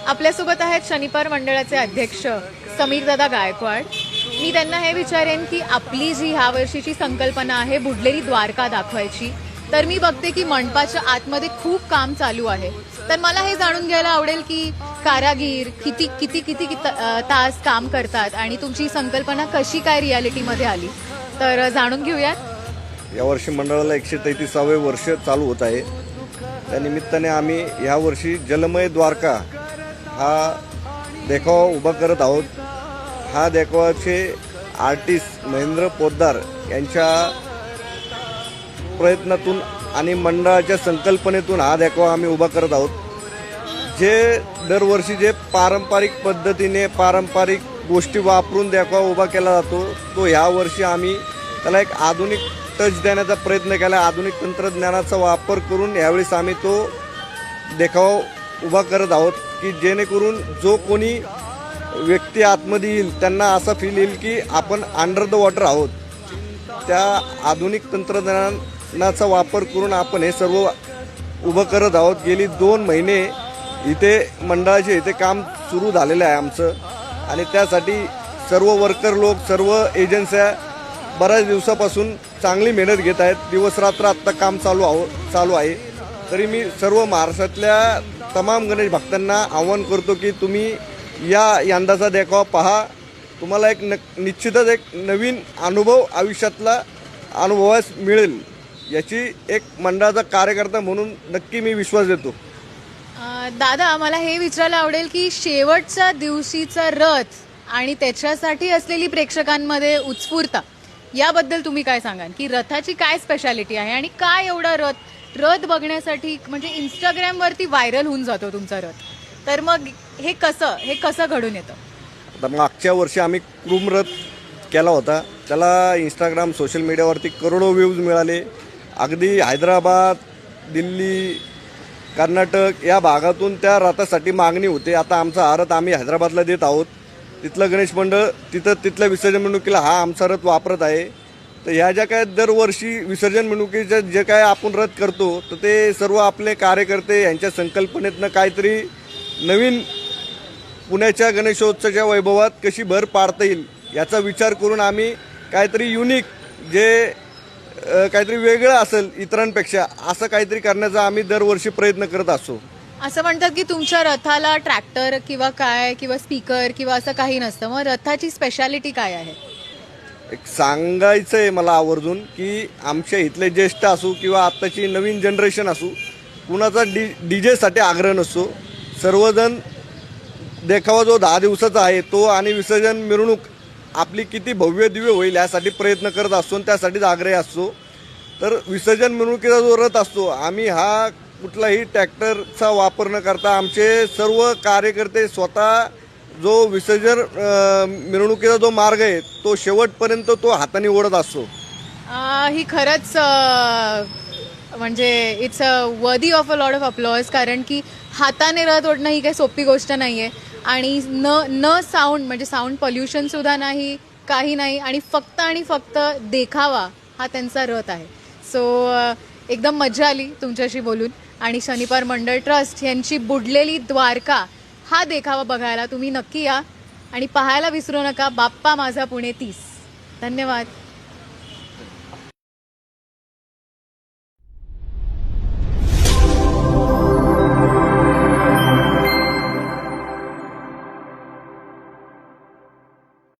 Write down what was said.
आपल्यासोबत आहेत शनिवार मंडळाचे अध्यक्ष समीर दादा गायकवाड। मी त्यांना हे विचारेन की आपली जी ह्या वर्षीची संकल्पना आहे बुडलेली द्वारका दाखवायची, तर मी बघते की मंडपाच्या आतमध्ये खूप काम चालू आहे। तर मला हे जाणून घ्यायला आवडेल की कारागीर किती किती किती तास काम करतात आणि तुमची संकल्पना कशी काय रियालिटीमध्ये आली, तर जाणून घेऊयात। यावर्षी मंडळाला 133वे वर्ष चालू होत आहे। त्या निमित्ताने आम्ही यावर्षी जलमय द्वारका हा देखावा उभा करत आहोत। हा देखावाचे आर्टिस्ट महेंद्र पोद्दार यांच्या प्रयत्नातून आणि मंडळाच्या संकल्पनेतून हा देखावा आम्ही उभा करत आहोत। जे दरवर्षी जे पारंपरिक पद्धतीने पारंपरिक गोष्टी वापरून देखावा उभा केला जातो, तो यावर्षी आम्ही त्याला एक आधुनिक टच देण्याचा प्रयत्न केला। आधुनिक तंत्रज्ञानाचा वापर करून यावेळेस आम्ही तो देखावा उभा करत आहोत की जेणेकरून जो कोणी व्यक्ती आतमध्ये येईल त्यांना असा फील येईल की आपण अंडर द वॉटर आहोत। त्या आधुनिक तंत्रज्ञानाचा वापर करून आपण हे सर्व उभं करत आहोत। गेली 2 महिने इथे मंडळाचे इथे काम सुरू झालेलं आहे आमचं, आणि त्यासाठी सर्व वर्कर लोक सर्व एजन्स्या बऱ्याच दिवसापासून चांगली मेहनत घेत आहेत। दिवस रात्र आत्ता काम चालू आहे। तरी मी सर्व महाराष्ट्रातल्या तमाम गणेश भक्तांना आवाहन करतो की तुम्ही यंदाचा देखावा पहा। तुम्हाला एक निश्चितच एक नवीन अनुभव आयुष्यातला अनुभवास मिळेल, याची एक मंडळाचा कार्यकर्ता म्हणून नक्की मी विश्वास देतो। दादा, मला हे विचारायला आवडेल की शेवटच्या दिवशीचा रथ आणि त्याच्यासाठी असलेली प्रेक्षकांमध्ये उत्स्फूर्तता, याबद्दल तुम्ही काय सांगाल की रथाची काय स्पेशालिटी आहे आणि काय एवढा रथ बघण्यासाठी, म्हणजे इंस्टाग्रामवरती व्हायरल होऊन जातो तुमचा रथ, तर मग हे कसं घडून येतं? आता मागच्या वर्षी आम्ही कृम रथ केला होता, त्याला इंस्टाग्राम सोशल मीडियावरती करोडो व्ह्यूज मिळाले। अगदी हैदराबाद, दिल्ली, कर्नाटक या भागातून त्या रथासाठी मागणी होते। आता आमचा हा रथ आम्ही हैदराबादला देत आहोत। तिथलं गणेश मंडळ तिथल्या विसर्जन मिरवणुकीला हा आमचा रथ वापरत आहे। तर ह्या ज्या काय दरवर्षी विसर्जन मिरवणुकीचं जे काय आपण रथ करतो, तर ते सर्व आपले कार्यकर्ते यांच्या संकल्पनेतनं काहीतरी नवीन पुण्याच्या गणेशोत्सवाच्या वैभवात कशी भर पाडता येईल याचा विचार करून आम्ही काहीतरी युनिक, जे काहीतरी वेगळं असेल इतरांपेक्षा, असं काहीतरी करण्याचा आम्ही दरवर्षी प्रयत्न करत असतो। असं म्हणतात की तुमच्या रथाला ट्रॅक्टर किंवा स्पीकर किंवा असं काही नसतं, मग रथाची स्पेशालिटी काय आहे? एक सांगायचं आहे मला आवर्जून की आमच्या इथले ज्येष्ठ असू किंवा आत्ताची नवीन जनरेशन असू, कुणाचा डीजेसाठी आग्रह नसतो। सर्वजण देखावा जो 10 दिवसाचा आहे तो आणि विसर्जन मिरवणूक आपली किती भव्य दिव्य होईल यासाठी प्रयत्न करत असतो, आणि त्यासाठीच आग्रही असतो। तर विसर्जन मिरवणुकीचा जो रथ असतो, आम्ही हा कुठलाही ट्रॅक्टरचा वापर न करता आमचे सर्व कार्यकर्ते स्वतः जो विसर्जन मिरवणुकीचा जो मार्ग आहे तो शेवटपर्यंत तो हाताने ओढत असतो। ही खरंच म्हणजे it's a worthy of a lot of applause, कारण की हाताने रथ ओढणं ही काही सोपी गोष्ट नाही आहे, आणि न साऊंड, म्हणजे साऊंड पोल्युशन सुद्धा नाही, काही नाही, आणि फक्त देखावा हा त्यांचा रथ आहे। सो एकदम मजा आली तुमच्याशी बोलून, आणि शनिवार मंडळ ट्रस्ट यांची बुडलेली द्वारका हा देखावा बघायला तुम्ही नक्की या आणि पाहायला विसरू नका। बाप्पा माझा पुणे 30। धन्यवाद।